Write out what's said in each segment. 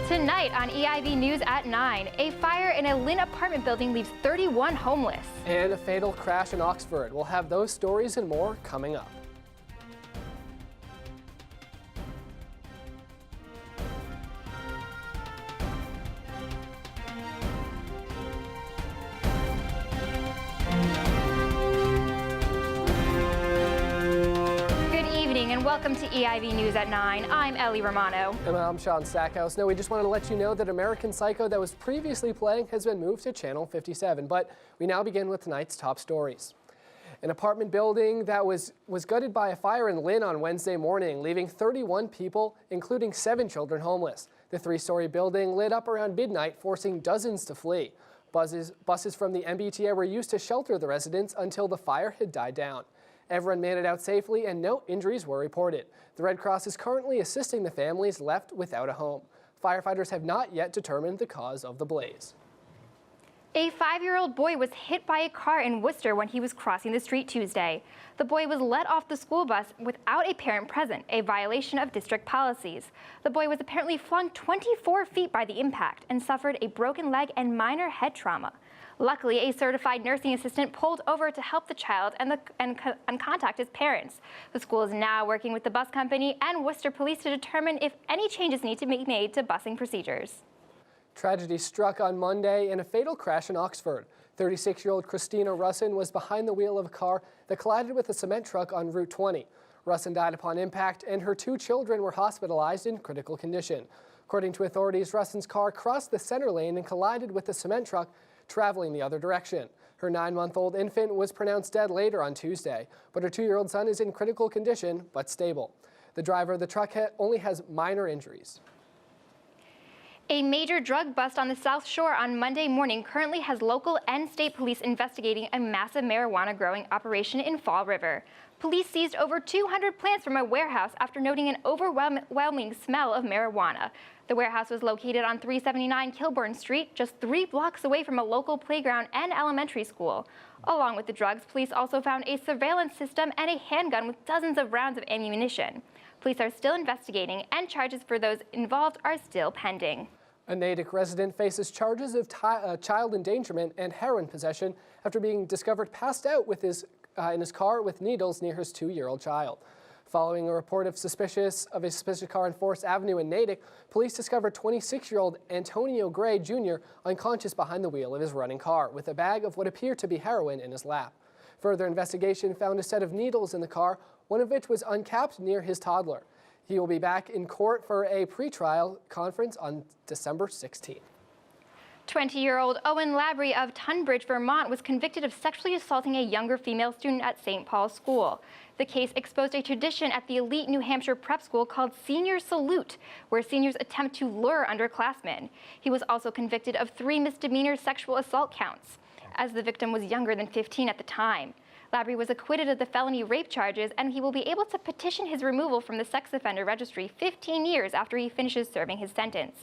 Tonight on EIV News at 9, a fire in a Lynn apartment building leaves 31 homeless. And a fatal crash in Oxford. We'll have those stories and more coming up. Welcome to EIV News at 9. I'm Ellie Romano. And I'm Sean Stackhouse. Now, we just wanted to let you know that American Psycho that was previously playing has been moved to Channel 57. But we now begin with tonight's top stories. An apartment building that was gutted by a fire in Lynn on Wednesday morning, leaving 31 people, including 7 children, homeless. The 3-story building lit up around midnight, forcing dozens to flee. Buses from the MBTA were used to shelter the residents until the fire had died down. Everyone made it out safely and no injuries were reported. The Red Cross is currently assisting the families left without a home. Firefighters have not yet determined the cause of the blaze. A 5-year-old boy was hit by a car in Worcester when he was crossing the street Tuesday. The boy was let off the school bus without a parent present, a violation of district policies. The boy was apparently flung 24 feet by the impact and suffered a broken leg and minor head trauma. Luckily, a certified nursing assistant pulled over to help the child and contact his parents. The school is now working with the bus company and Worcester Police to determine if any changes need to be made to busing procedures. Tragedy struck on Monday in a fatal crash in Oxford. 36-year-old Christina Russin was behind the wheel of a car that collided with a cement truck on Route 20. Russin died upon impact, and her 2 children were hospitalized in critical condition. According to authorities, Russin's car crossed the center lane and collided with the cement truck traveling the other direction. Her 9-month-old infant was pronounced dead later on Tuesday, but her 2-year-old son is in critical condition but stable. The driver of the truck only has minor injuries. A major drug bust on the South Shore on Monday morning currently has local and state police investigating a massive marijuana growing operation in Fall River. Police seized over 200 plants from a warehouse after noting an overwhelming smell of marijuana. The warehouse was located on 379 Kilbourne Street, just 3 blocks away from a local playground and elementary school. Along with the drugs, police also found a surveillance system and a handgun with dozens of rounds of ammunition. Police are still investigating, and charges for those involved are still pending. A Natick resident faces charges of child endangerment and heroin possession after being discovered passed out with in his car with needles near his 2-year-old child. Following a report of a suspicious car on Forest Avenue in Natick, police discovered 26-year-old Antonio Gray Jr. unconscious behind the wheel of his running car with a bag of what appeared to be heroin in his lap. Further investigation found a set of needles in the car, one of which was uncapped near his toddler. He will be back in court for a pretrial conference on December 16th. 20-year-old Owen Labrie of Tunbridge, Vermont was convicted of sexually assaulting a younger female student at St. Paul's School. The case exposed a tradition at the elite New Hampshire prep school called Senior Salute, where seniors attempt to lure underclassmen. He was also convicted of 3 misdemeanor sexual assault counts, as the victim was younger than 15 at the time. Labrie was acquitted of the felony rape charges, and he will be able to petition his removal from the sex offender registry 15 years after he finishes serving his sentence.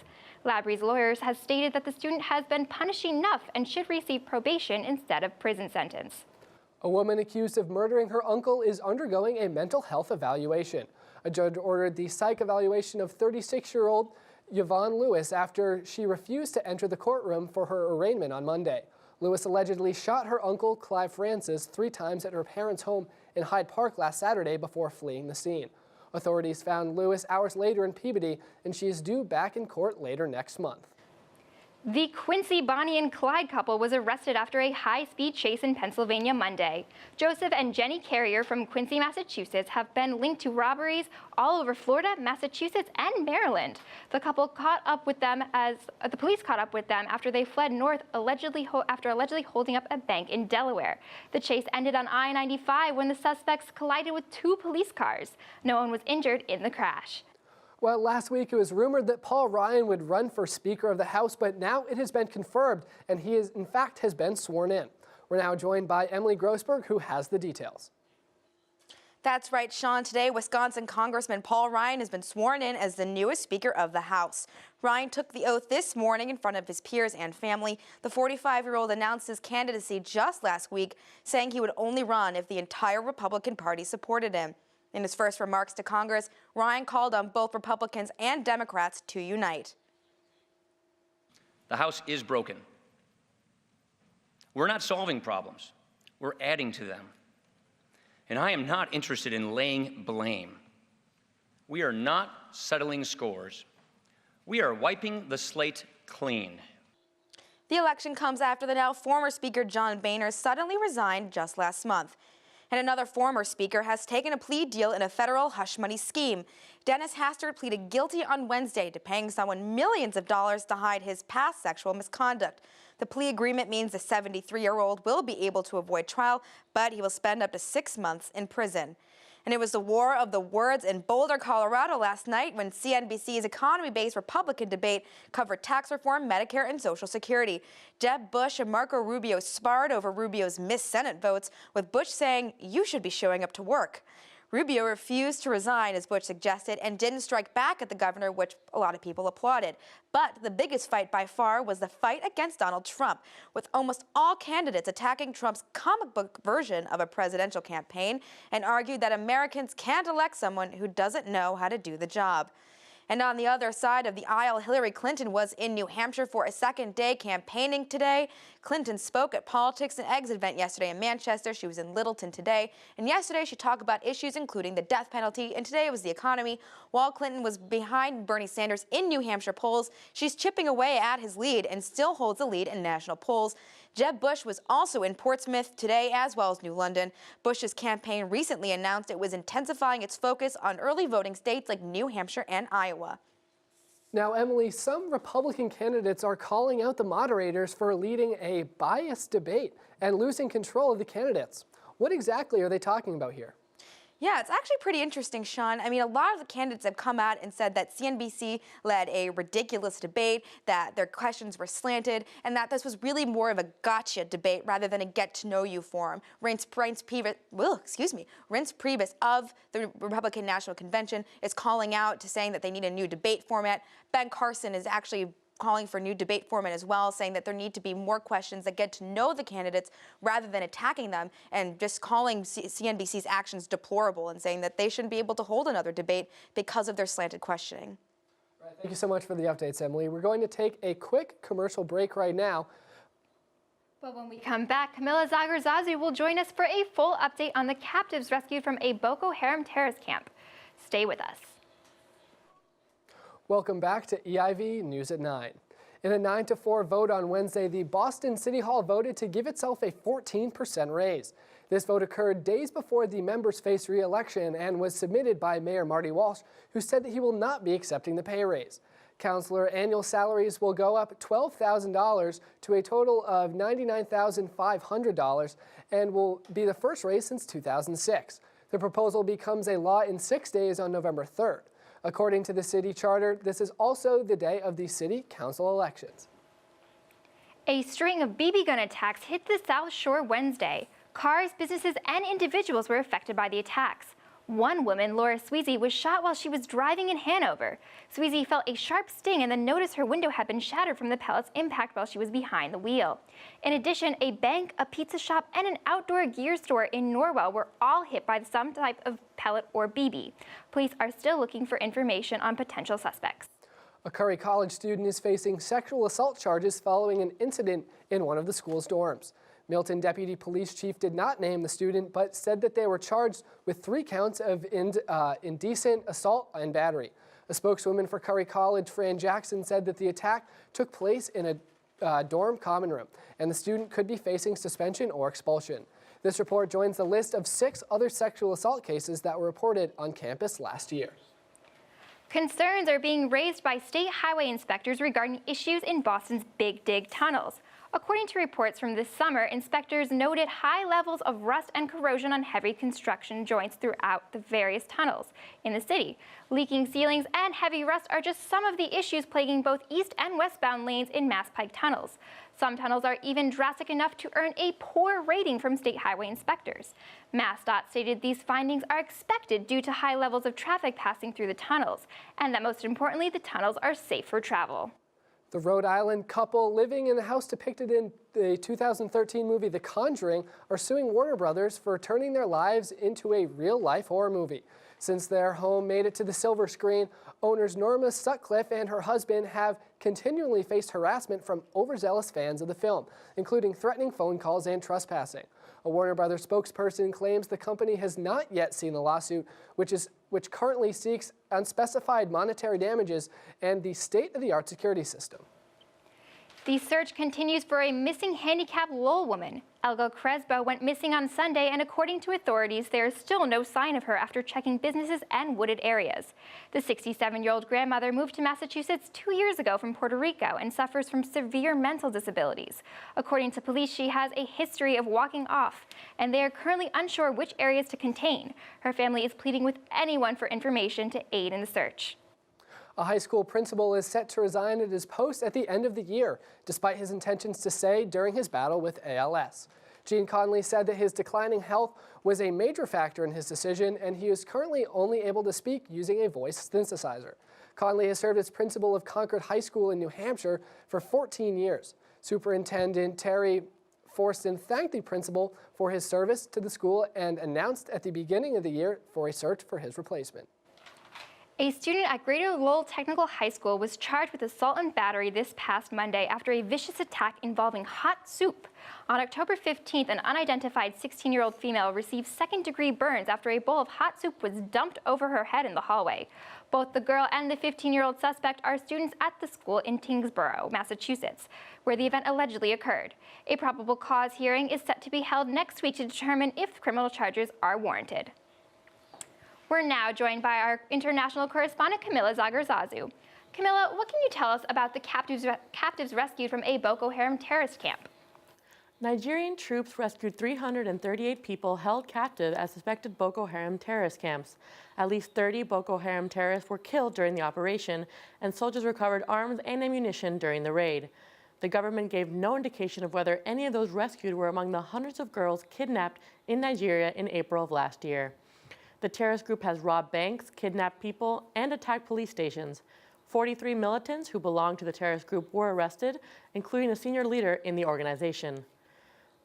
Labrie's lawyers has stated that the student has been punished enough and should receive probation instead of prison sentence. A woman accused of murdering her uncle is undergoing a mental health evaluation. A judge ordered the psych evaluation of 36-year-old Yvonne Lewis after she refused to enter the courtroom for her arraignment on Monday. Lewis allegedly shot her uncle, Clive Francis, 3 times at her parents' home in Hyde Park last Saturday before fleeing the scene. Authorities found Lewis hours later in Peabody, and she is due back in court later next month. The Quincy, Bonnie, and Clyde couple was arrested after a high-speed chase in Pennsylvania Monday. Joseph and Jenny Carrier from Quincy, Massachusetts have been linked to robberies all over Florida, Massachusetts, and Maryland. The couple caught up with them as the police caught up with them after they fled north, after allegedly holding up a bank in Delaware. The chase ended on I-95 when the suspects collided with 2 police cars. No one was injured in the crash. Well, last week it was rumored that Paul Ryan would run for Speaker of the House, but now it has been confirmed, and he in fact has been sworn in. We're now joined by Emily Grossberg, who has the details. That's right, Sean. Today, Wisconsin Congressman Paul Ryan has been sworn in as the newest Speaker of the House. Ryan took the oath this morning in front of his peers and family. The 45-year-old announced his candidacy just last week, saying he would only run if the entire Republican Party supported him. In his first remarks to Congress, Ryan called on both Republicans and Democrats to unite. The House is broken. We're not solving problems. We're adding to them. And I am not interested in laying blame. We are not settling scores. We are wiping the slate clean. The election comes after the now former Speaker John Boehner suddenly resigned just last month. And another former speaker has taken a plea deal in a federal hush money scheme. Dennis Hastert pleaded guilty on Wednesday to paying someone millions of dollars to hide his past sexual misconduct. The plea agreement means the 73-year-old will be able to avoid trial, but he will spend up to 6 months in prison. And it was the war of the words in Boulder, Colorado last night when CNBC's economy-based Republican debate covered tax reform, Medicare, and Social Security. Jeb Bush and Marco Rubio sparred over Rubio's missed Senate votes, with Bush saying, "You should be showing up to work." Rubio refused to resign, as Bush suggested, and didn't strike back at the governor, which a lot of people applauded. But the biggest fight by far was the fight against Donald Trump, with almost all candidates attacking Trump's comic book version of a presidential campaign and argued that Americans can't elect someone who doesn't know how to do the job. And on the other side of the aisle, Hillary Clinton was in New Hampshire for a second day campaigning today. Clinton spoke at Politics and Eggs event yesterday in Manchester. She was in Littleton today. And yesterday she talked about issues including the death penalty. And today it was the economy. While Clinton was behind Bernie Sanders in New Hampshire polls, she's chipping away at his lead and still holds the lead in national polls. Jeb Bush was also in Portsmouth today, as well as New London. Bush's campaign recently announced it was intensifying its focus on early voting states like New Hampshire and Iowa. Now, Emily, some Republican candidates are calling out the moderators for leading a biased debate and losing control of the candidates. What exactly are they talking about here? Yeah, it's actually pretty interesting, Sean. I mean, a lot of the candidates have come out and said that CNBC led a ridiculous debate, that their questions were slanted, and that this was really more of a gotcha debate rather than a get-to-know-you forum. Reince Priebus of the Republican National Convention is calling out to saying that they need a new debate format. Ben Carson is actually calling for a new debate format as well, saying that there need to be more questions that get to know the candidates rather than attacking them, and just calling CNBC's actions deplorable and saying that they shouldn't be able to hold another debate because of their slanted questioning. Right, thank you so much for the updates, Emily. We're going to take a quick commercial break right now. But when we come back, Camila Zagarzazu will join us for a full update on the captives rescued from a Boko Haram terrorist camp. Stay with us. Welcome back to EIV News at 9. In a 9-4 vote on Wednesday, the Boston City Hall voted to give itself a 14% raise. This vote occurred days before the members faced re-election and was submitted by Mayor Marty Walsh, who said that he will not be accepting the pay raise. Councilor annual salaries will go up $12,000 to a total of $99,500 and will be the first raise since 2006. The proposal becomes a law in 6 days on November 3rd. According to the city charter, this is also the day of the city council elections. A string of BB gun attacks hit the South Shore Wednesday. Cars, businesses, and individuals were affected by the attacks. One woman, Laura Sweezy, was shot while she was driving in Hanover. Sweezy felt a sharp sting and then noticed her window had been shattered from the pellet's impact while she was behind the wheel. In addition, a bank, a pizza shop, and an outdoor gear store in Norwell were all hit by some type of pellet or BB. Police are still looking for information on potential suspects. A Curry College student is facing sexual assault charges following an incident in one of the school's dorms. Milton Deputy Police Chief did not name the student, but said that they were charged with 3 counts of indecent assault and battery. A spokeswoman for Curry College, Fran Jackson, said that the attack took place in a dorm common room, and the student could be facing suspension or expulsion. This report joins the list of 6 other sexual assault cases that were reported on campus last year. Concerns are being raised by state highway inspectors regarding issues in Boston's Big Dig tunnels. According to reports from this summer, inspectors noted high levels of rust and corrosion on heavy construction joints throughout the various tunnels in the city. Leaking ceilings and heavy rust are just some of the issues plaguing both east and westbound lanes in Mass Pike tunnels. Some tunnels are even drastic enough to earn a poor rating from state highway inspectors. MassDOT stated these findings are expected due to high levels of traffic passing through the tunnels, and that most importantly, the tunnels are safe for travel. The Rhode Island couple living in the house depicted in the 2013 movie The Conjuring are suing Warner Brothers for turning their lives into a real-life horror movie. Since their home made it to the silver screen, owners Norma Sutcliffe and her husband have continually faced harassment from overzealous fans of the film, including threatening phone calls and trespassing. A Warner Brothers spokesperson claims the company has not yet seen the lawsuit, which currently seeks unspecified monetary damages and the state-of-the-art security system. The search continues for a missing handicapped Lowell woman. Elga Crespo went missing on Sunday, and according to authorities, there is still no sign of her after checking businesses and wooded areas. The 67-year-old grandmother moved to Massachusetts 2 years ago from Puerto Rico and suffers from severe mental disabilities. According to police, she has a history of walking off, and they are currently unsure which areas to contain. Her family is pleading with anyone for information to aid in the search. A high school principal is set to resign at his post at the end of the year, despite his intentions to say during his battle with ALS. Gene Conley said that his declining health was a major factor in his decision, and he is currently only able to speak using a voice synthesizer. Conley has served as principal of Concord High School in New Hampshire for 14 years. Superintendent Terry Forston thanked the principal for his service to the school and announced at the beginning of the year for a search for his replacement. A student at Greater Lowell Technical High School was charged with assault and battery this past Monday after a vicious attack involving hot soup. On October 15th, an unidentified 16-year-old female received second-degree burns after a bowl of hot soup was dumped over her head in the hallway. Both the girl and the 15-year-old suspect are students at the school in Tyngsboro, Massachusetts, where the event allegedly occurred. A probable cause hearing is set to be held next week to determine if criminal charges are warranted. We're now joined by our international correspondent, Camila Zagarzazu. Camila, what can you tell us about the captives rescued from a Boko Haram terrorist camp? Nigerian troops rescued 338 people held captive at suspected Boko Haram terrorist camps. At least 30 Boko Haram terrorists were killed during the operation, and soldiers recovered arms and ammunition during the raid. The government gave no indication of whether any of those rescued were among the hundreds of girls kidnapped in Nigeria in April of last year. The terrorist group has robbed banks, kidnapped people, and attacked police stations. 43 militants who belonged to the terrorist group were arrested, including a senior leader in the organization.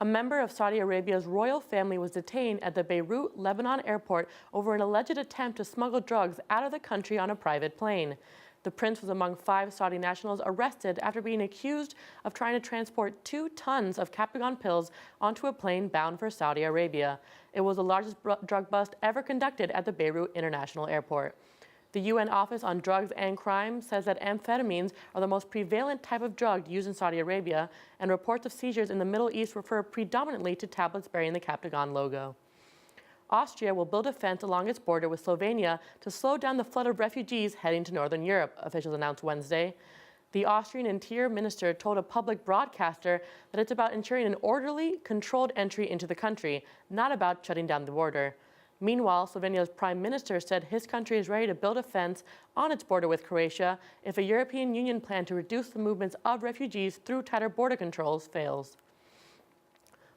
A member of Saudi Arabia's royal family was detained at the Beirut, Lebanon airport over an alleged attempt to smuggle drugs out of the country on a private plane. The prince was among 5 Saudi nationals arrested after being accused of trying to transport 2 tons of Captagon pills onto a plane bound for Saudi Arabia. It was the largest drug bust ever conducted at the Beirut International Airport. The UN Office on Drugs and Crime says that amphetamines are the most prevalent type of drug used in Saudi Arabia, and reports of seizures in the Middle East refer predominantly to tablets bearing the Captagon logo. Austria will build a fence along its border with Slovenia to slow down the flood of refugees heading to Northern Europe, officials announced Wednesday. The Austrian Interior Minister told a public broadcaster that it's about ensuring an orderly, controlled entry into the country, not about shutting down the border. Meanwhile, Slovenia's Prime Minister said his country is ready to build a fence on its border with Croatia if a European Union plan to reduce the movements of refugees through tighter border controls fails.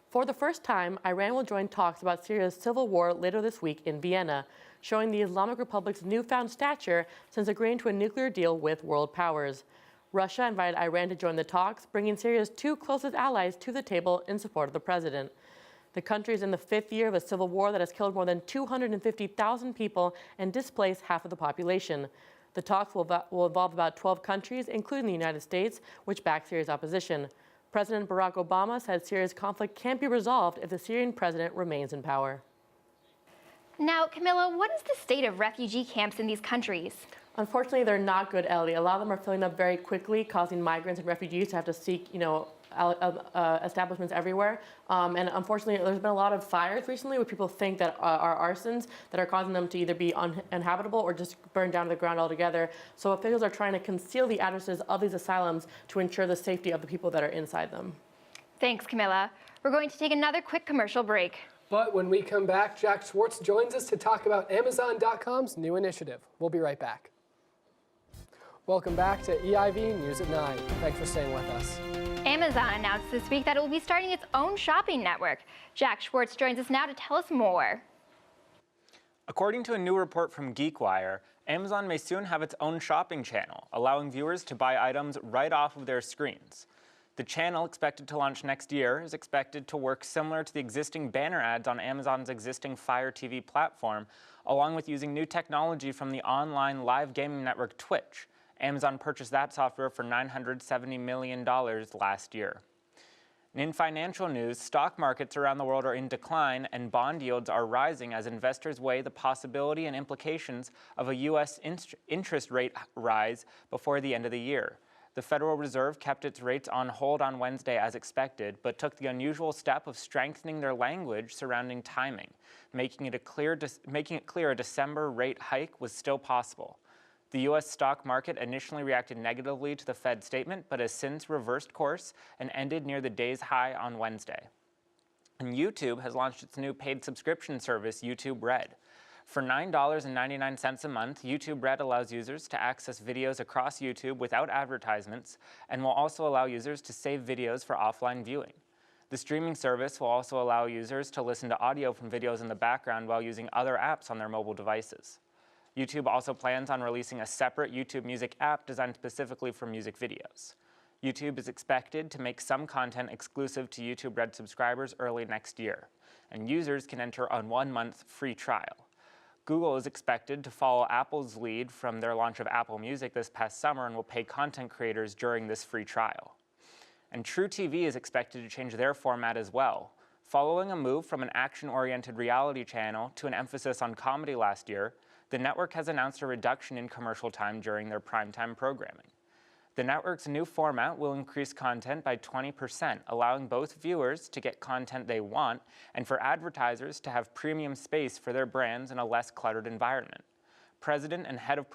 For the first time, Iran will join talks about Syria's civil war later this week in Vienna, showing the Islamic Republic's newfound stature since agreeing to a nuclear deal with world powers. Russia invited Iran to join the talks, bringing Syria's 2 closest allies to the table in support of the president. The country is in the 5th year of a civil war that has killed more than 250,000 people and displaced half of the population. The talks will involve about 12 countries, including the United States, which back Syria's opposition. President Barack Obama said Syria's conflict can't be resolved if the Syrian president remains in power. Now, Camilla, what is the state of refugee camps in these countries? Unfortunately, they're not good, Ellie. A lot of them are filling up very quickly, causing migrants and refugees to have to seek, establishments everywhere. And unfortunately, there's been a lot of fires recently where people think that are arsons that are causing them to either be uninhabitable or just burn down to the ground altogether. So officials are trying to conceal the addresses of these asylums to ensure the safety of the people that are inside them. Thanks, Camilla. We're going to take another quick commercial break. But when we come back, Jack Schwartz joins us to talk about Amazon.com's new initiative. We'll be right back. Welcome back to EIV News at 9. Thanks for staying with us. Amazon announced this week that it will be starting its own shopping network. Jack Schwartz joins us now to tell us more. According to a new report from GeekWire, Amazon may soon have its own shopping channel, allowing viewers to buy items right off of their screens. The channel, expected to launch next year, is expected to work similar to the existing banner ads on Amazon's existing Fire TV platform, along with using new technology from the online live gaming network Twitch. Amazon purchased that software for $970 million last year. And in financial news, stock markets around the world are in decline and bond yields are rising as investors weigh the possibility and implications of a U.S. interest rate rise before the end of the year. The Federal Reserve kept its rates on hold on Wednesday as expected, but took the unusual step of strengthening their language surrounding timing, making it clear a December rate hike was still possible. The U.S. stock market initially reacted negatively to the Fed statement, but has since reversed course and ended near the day's high on Wednesday. And YouTube has launched its new paid subscription service, YouTube Red. For $9.99 a month, YouTube Red allows users to access videos across YouTube without advertisements and will also allow users to save videos for offline viewing. The streaming service will also allow users to listen to audio from videos in the background while using other apps on their mobile devices. YouTube also plans on releasing a separate YouTube Music app designed specifically for music videos. YouTube is expected to make some content exclusive to YouTube Red subscribers early next year, and users can enter a 1-month free trial. Google is expected to follow Apple's lead from their launch of Apple Music this past summer and will pay content creators during this free trial. And True TV is expected to change their format as well. Following a move from an action-oriented reality channel to an emphasis on comedy last year, the network has announced a reduction in commercial time during their primetime programming. The network's new format will increase content by 20%, allowing both viewers to get content they want and for advertisers to have premium space for their brands in a less cluttered environment. President and head of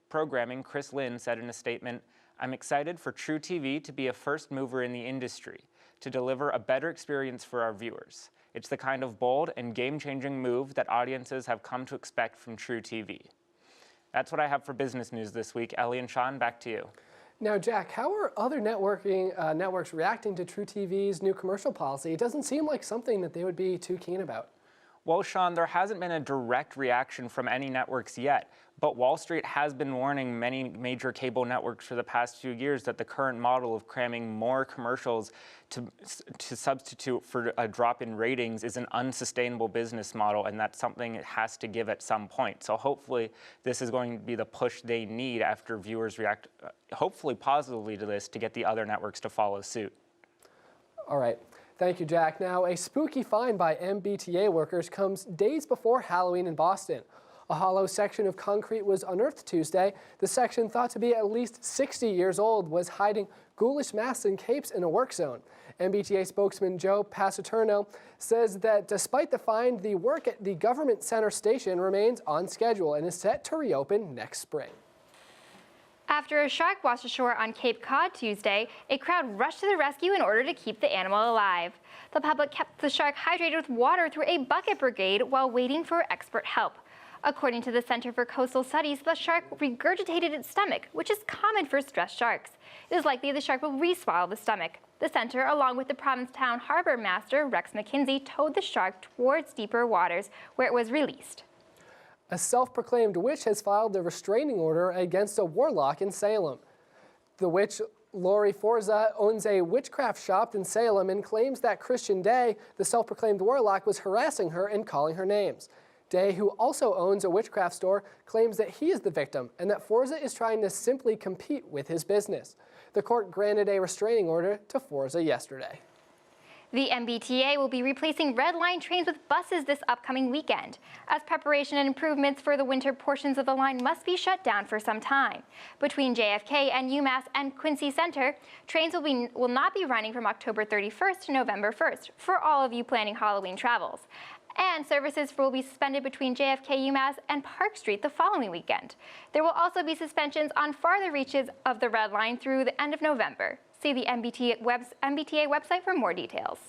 programming Chris Lynn said in a statement, "I'm excited for True TV to be a first mover in the industry, to deliver a better experience for our viewers. It's the kind of bold and game-changing move that audiences have come to expect from True TV." That's what I have for business news this week. Ellie and Sean, back to you. Now, Jack, how are other networks reacting to True TV's new commercial policy? It doesn't seem like something that they would be too keen about. Well, Sean, there hasn't been a direct reaction from any networks yet, but Wall Street has been warning many major cable networks for the past few years that the current model of cramming more commercials to substitute for a drop in ratings is an unsustainable business model, and that's something it has to give at some point. So hopefully this is going to be the push they need after viewers react, hopefully positively to this, to get the other networks to follow suit. All right. Thank you, Jack. Now, a spooky find by MBTA workers comes days before Halloween in Boston. A hollow section of concrete was unearthed Tuesday. The section, thought to be at least 60 years old, was hiding ghoulish masks and capes in a work zone. MBTA spokesman Joe Passaterno says that despite the find, the work at the Government Center station remains on schedule and is set to reopen next spring. After a shark washed ashore on Cape Cod Tuesday, a crowd rushed to the rescue in order to keep the animal alive. The public kept the shark hydrated with water through a bucket brigade while waiting for expert help. According to the Center for Coastal Studies, the shark regurgitated its stomach, which is common for stressed sharks. It is likely the shark will re-swallow the stomach. The center, along with the Provincetown Harbor Master, Rex McKinsey, towed the shark towards deeper waters where it was released. A self-proclaimed witch has filed a restraining order against a warlock in Salem. The witch, Lori Forza, owns a witchcraft shop in Salem and claims that Christian Day, the self-proclaimed warlock, was harassing her and calling her names. Day, who also owns a witchcraft store, claims that he is the victim and that Forza is trying to simply compete with his business. The court granted a restraining order to Forza yesterday. The MBTA will be replacing Red Line trains with buses this upcoming weekend. As preparation and improvements for the winter portions of the line must be shut down for some time. Between JFK and UMass and Quincy Center, trains will not be running from October 31st to November 1st for all of you planning Halloween travels. And services will be suspended between JFK, UMass, and Park Street the following weekend. There will also be suspensions on farther reaches of the Red Line through the end of November. See the MBTA website for more details.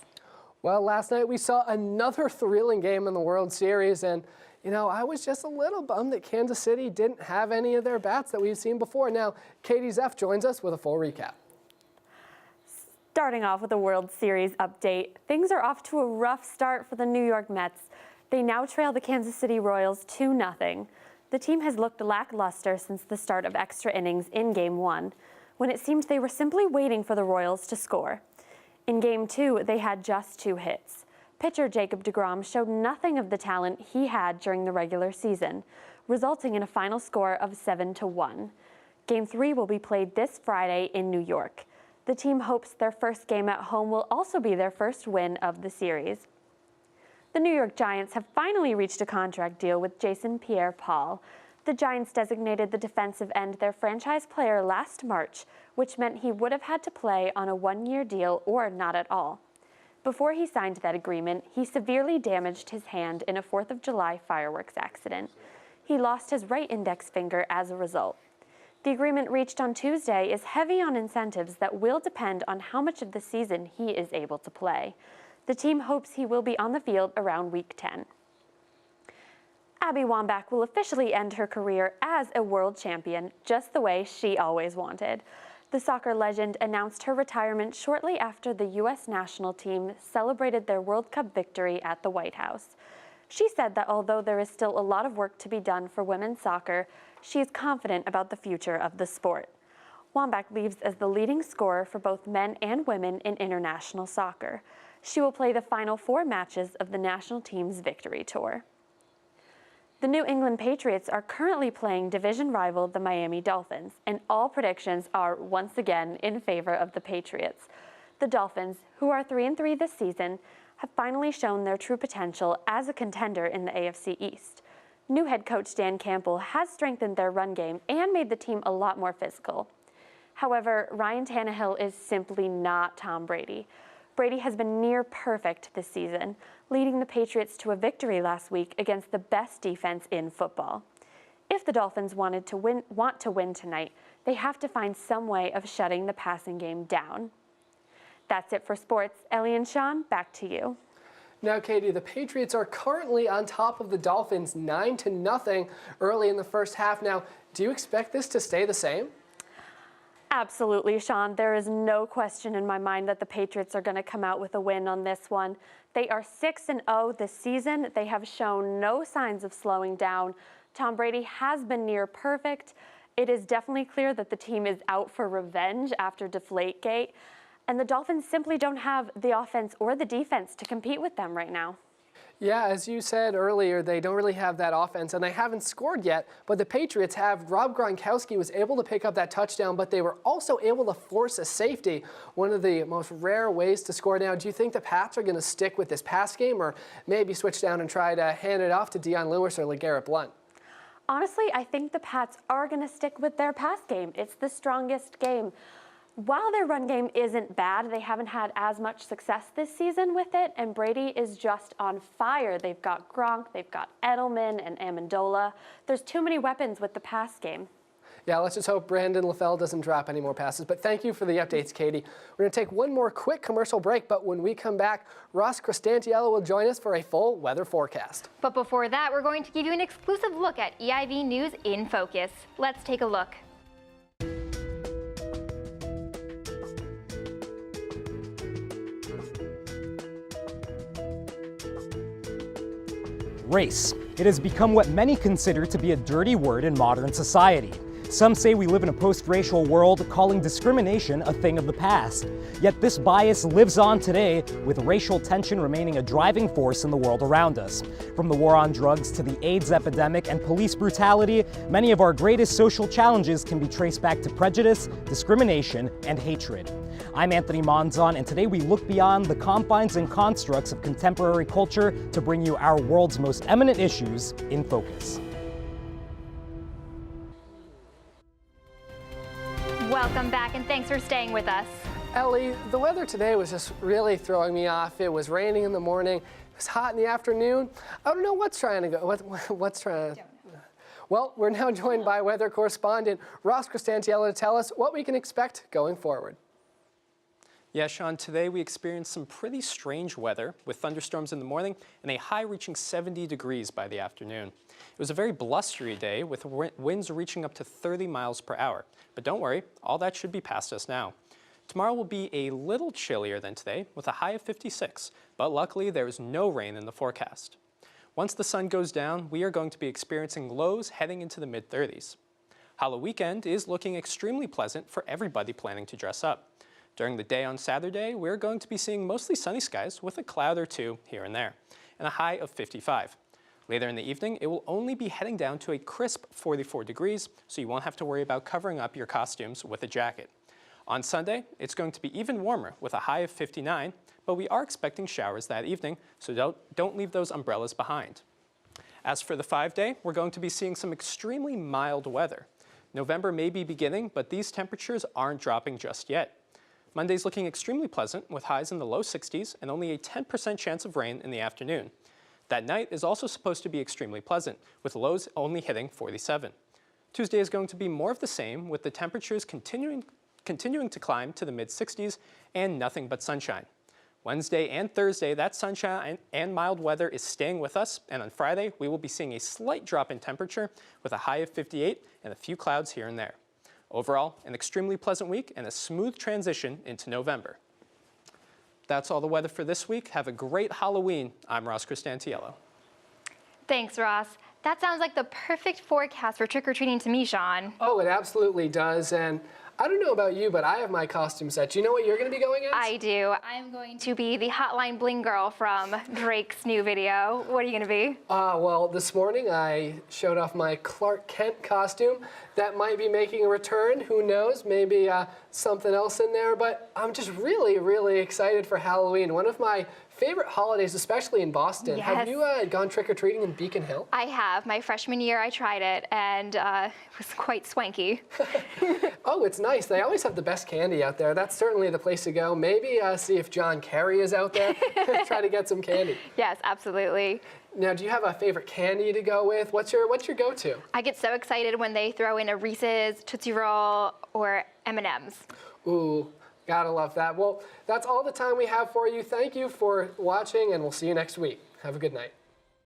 Well, last night we saw another thrilling game in the World Series, and I was just a little bummed that Kansas City didn't have any of their bats that we've seen before. Now, Katie Zeff joins us with a full recap. Starting off with a World Series update, things are off to a rough start for the New York Mets. They now trail the Kansas City Royals 2-0. The team has looked lackluster since the start of extra innings in Game 1. when it seemed they were simply waiting for the Royals to score. In Game 2, they had just 2 hits. Pitcher Jacob deGrom showed nothing of the talent he had during the regular season, resulting in a final score of 7-1. Game 3 will be played this Friday in New York. The team hopes their first game at home will also be their first win of the series. The New York Giants have finally reached a contract deal with Jason Pierre-Paul. The Giants designated the defensive end their franchise player last March, which meant he would have had to play on a 1-year deal or not at all. Before he signed that agreement, he severely damaged his hand in a 4th of July fireworks accident. He lost his right index finger as a result. The agreement reached on Tuesday is heavy on incentives that will depend on how much of the season he is able to play. The team hopes he will be on the field around Week 10. Abby Wambach will officially end her career as a world champion, just the way she always wanted. The soccer legend announced her retirement shortly after the U.S. national team celebrated their World Cup victory at the White House. She said that although there is still a lot of work to be done for women's soccer, she is confident about the future of the sport. Wambach leaves as the leading scorer for both men and women in international soccer. She will play the final 4 matches of the national team's victory tour. The New England Patriots are currently playing division rival the Miami Dolphins, and all predictions are once again in favor of the Patriots. The Dolphins, who are 3-3 this season, have finally shown their true potential as a contender in the AFC East. New head coach Dan Campbell has strengthened their run game and made the team a lot more physical. However, Ryan Tannehill is simply not Tom Brady. Brady has been near perfect this season, leading the Patriots to a victory last week against the best defense in football. If the Dolphins want to win tonight, they have to find some way of shutting the passing game down. That's it for sports. Ellie and Sean, back to you. Now, Katie, the Patriots are currently on top of the Dolphins 9-0 early in the first half. Now, do you expect this to stay the same? Absolutely, Sean. There is no question in my mind that the Patriots are going to come out with a win on this one. They are 6-0 this season. They have shown no signs of slowing down. Tom Brady has been near perfect. It is definitely clear that the team is out for revenge after Deflategate. And the Dolphins simply don't have the offense or the defense to compete with them right now. Yeah, as you said earlier, they don't really have that offense, and they haven't scored yet, but the Patriots have. Rob Gronkowski was able to pick up that touchdown, but they were also able to force a safety, one of the most rare ways to score. Now, do you think the Pats are going to stick with this pass game, or maybe switch down and try to hand it off to Dion Lewis or LeGarrette Blount? Honestly, I think the Pats are going to stick with their pass game. It's the strongest game. While their run game isn't bad, they haven't had as much success this season with it, and Brady is just on fire. They've got Gronk, they've got Edelman and Amendola. There's too many weapons with the pass game. Yeah, let's just hope Brandon LaFell doesn't drop any more passes. But thank you for the updates, Katie. We're going to take one more quick commercial break, but when we come back, Ross Cristantiello will join us for a full weather forecast. But before that, we're going to give you an exclusive look at EIV News in Focus. Let's take a look. Race. It has become what many consider to be a dirty word in modern society. Some say we live in a post-racial world, calling discrimination a thing of the past. Yet this bias lives on today, with racial tension remaining a driving force in the world around us. From the war on drugs to the AIDS epidemic and police brutality, many of our greatest social challenges can be traced back to prejudice, discrimination, and hatred. I'm Anthony Monzon, and today we look beyond the confines and constructs of contemporary culture to bring you our world's most eminent issues in focus. Welcome back, and thanks for staying with us. Ellie, the weather today was just really throwing me off. It was raining in the morning. It was hot in the afternoon. I don't know what's trying to go. What's trying to... Well, we're now joined by weather correspondent Ross Cristantiello to tell us what we can expect going forward. Yeah, Sean, today we experienced some pretty strange weather with thunderstorms in the morning and a high reaching 70 degrees by the afternoon. It was a very blustery day with winds reaching up to 30 miles per hour. But don't worry, all that should be past us now. Tomorrow will be a little chillier than today with a high of 56, but luckily there is no rain in the forecast. Once the sun goes down, we are going to be experiencing lows heading into the mid-30s. Halloween is looking extremely pleasant for everybody planning to dress up. During the day on Saturday, we're going to be seeing mostly sunny skies with a cloud or two here and there, and a high of 55. Later in the evening, it will only be heading down to a crisp 44 degrees, so you won't have to worry about covering up your costumes with a jacket. On Sunday, it's going to be even warmer with a high of 59, but we are expecting showers that evening, so don't leave those umbrellas behind. As for the 5-day, we're going to be seeing some extremely mild weather. November may be beginning, but these temperatures aren't dropping just yet. Monday's looking extremely pleasant with highs in the low 60s and only a 10% chance of rain in the afternoon. That night is also supposed to be extremely pleasant, with lows only hitting 47. Tuesday is going to be more of the same, with the temperatures continuing to climb to the mid-60s and nothing but sunshine. Wednesday and Thursday, that sunshine and mild weather is staying with us, and on Friday, we will be seeing a slight drop in temperature with a high of 58 and a few clouds here and there. Overall, an extremely pleasant week and a smooth transition into November. That's all the weather for this week. Have a great Halloween. I'm Ross Cristantiello. Thanks, Ross. That sounds like the perfect forecast for trick-or-treating to me, Sean. Oh, it absolutely does. And I don't know about you, but I have my costume set. Do you know what you're going to be going as? I do. I'm going to be the Hotline Bling girl from Drake's new video. What are you going to be? Well, this morning I showed off my Clark Kent costume. That might be making a return. Who knows? Maybe something else in there. But I'm just really, really excited for Halloween. One of my favorite holidays, especially in Boston. Yes. Have you gone trick-or-treating in Beacon Hill? I have. My freshman year, I tried it, and it was quite swanky. Oh, it's nice. They always have the best candy out there. That's certainly the place to go. Maybe see if John Kerry is out there. Try to get some candy. Yes, absolutely. Now, do you have a favorite candy to go with? What's your go-to? I get so excited when they throw in a Reese's, Tootsie Roll, or M&M's. Ooh, gotta love that. Well, that's all the time we have for you. Thank you for watching, and we'll see you next week. Have a good night.